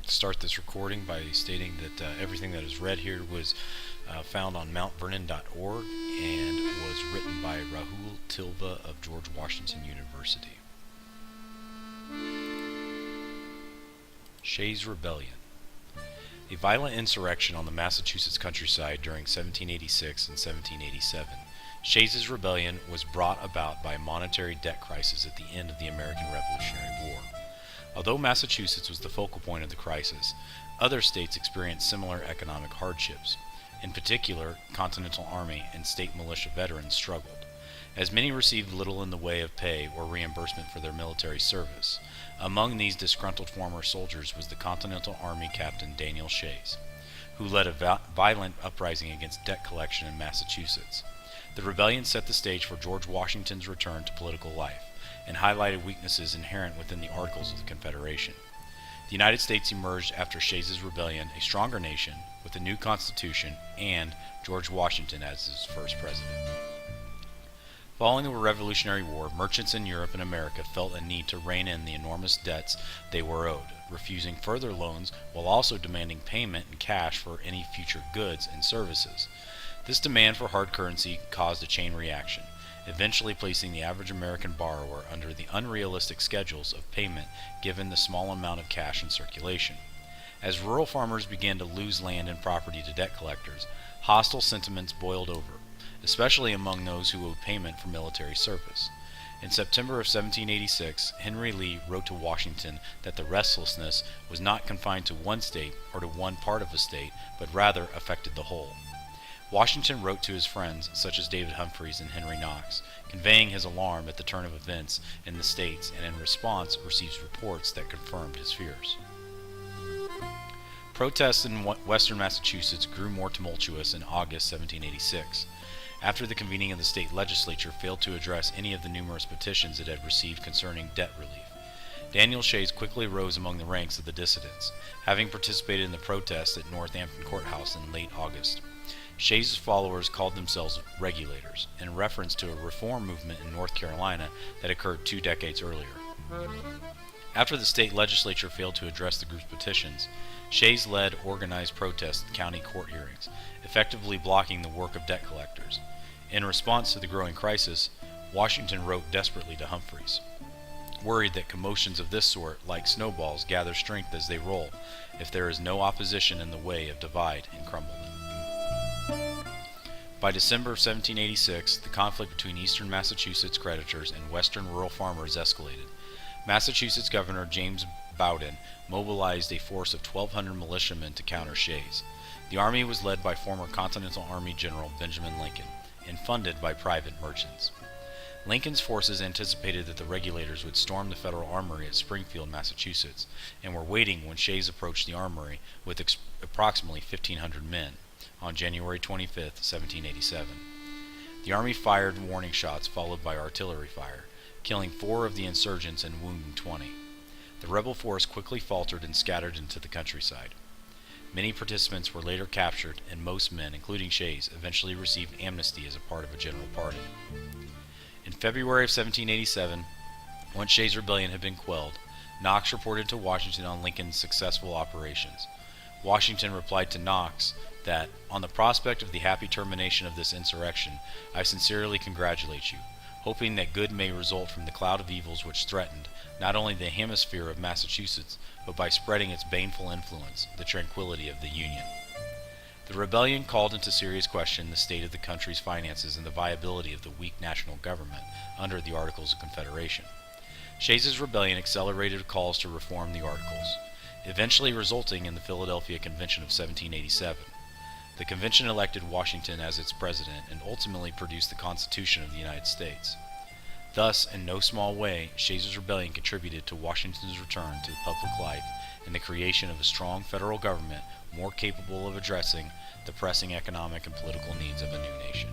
like to start this recording by stating that everything that is read here was found on mountvernon.org and was written by Rahul Tilva of George Washington University. Shays Rebellion. A violent insurrection on the Massachusetts countryside during 1786 and 1787. Shays' Rebellion was brought about by a monetary debt crisis at the end of the American Revolutionary War. Although Massachusetts was the focal point of the crisis, other states experienced similar economic hardships. In particular, Continental Army and state militia veterans struggled, as many received little in the way of pay or reimbursement for their military service. Among these disgruntled former soldiers was the Continental Army Captain Daniel Shays, who led a violent uprising against debt collection in Massachusetts. The rebellion set the stage for George Washington's return to political life, and highlighted weaknesses inherent within the Articles of the Confederation. The United States emerged after Shays' Rebellion a stronger nation, with a new constitution, and George Washington as its first president. Following the Revolutionary War, merchants in Europe and America felt a need to rein in the enormous debts they were owed, refusing further loans while also demanding payment in cash for any future goods and services. This demand for hard currency caused a chain reaction, eventually placing the average American borrower under the unrealistic schedules of payment given the small amount of cash in circulation. As rural farmers began to lose land and property to debt collectors, hostile sentiments boiled over, especially among those who owed payment for military service. In September of 1786, Henry Lee wrote to Washington that the restlessness was not confined to one state or to one part of a state, but rather affected the whole. Washington wrote to his friends, such as David Humphreys and Henry Knox, conveying his alarm at the turn of events in the states, and in response received reports that confirmed his fears. Protests in western Massachusetts grew more tumultuous in August 1786, after the convening of the state legislature failed to address any of the numerous petitions it had received concerning debt relief. Daniel Shays quickly rose among the ranks of the dissidents, having participated in the protests at Northampton Courthouse in late August. Shays' followers called themselves regulators, in reference to a reform movement in North Carolina that occurred 2 decades earlier. After the state legislature failed to address the group's petitions, Shays led organized protests at county court hearings, effectively blocking the work of debt collectors. In response to the growing crisis, Washington wrote desperately to Humphreys, worried that commotions of this sort, like snowballs, gather strength as they roll, if there is no opposition in the way of divide and crumble them. By December of 1786, the conflict between eastern Massachusetts creditors and western rural farmers escalated. Massachusetts Governor James Bowdoin mobilized a force of 1,200 militiamen to counter Shays. The army was led by former Continental Army General Benjamin Lincoln, and funded by private merchants. Lincoln's forces anticipated that the regulators would storm the federal armory at Springfield, Massachusetts, and were waiting when Shays approached the armory with approximately 1,500 men on January 25, 1787. The army fired warning shots followed by artillery fire, killing 4 of the insurgents and wounding 20. The rebel force quickly faltered and scattered into the countryside. Many participants were later captured, and most men, including Shays, eventually received amnesty as a part of a general pardon. In February of 1787, once Shays' Rebellion had been quelled, Knox reported to Washington on Lincoln's successful operations. Washington replied to Knox that, on the prospect of the happy termination of this insurrection, I sincerely congratulate you, hoping that good may result from the cloud of evils which threatened not only the hemisphere of Massachusetts, but by spreading its baneful influence, the tranquility of the Union. The rebellion called into serious question the state of the country's finances and the viability of the weak national government under the Articles of Confederation. Shays' Rebellion accelerated calls to reform the Articles, eventually resulting in the Philadelphia Convention of 1787. The convention elected Washington as its president and ultimately produced the Constitution of the United States. Thus, in no small way, Shays' Rebellion contributed to Washington's return to public life and the creation of a strong federal government more capable of addressing the pressing economic and political needs of a new nation.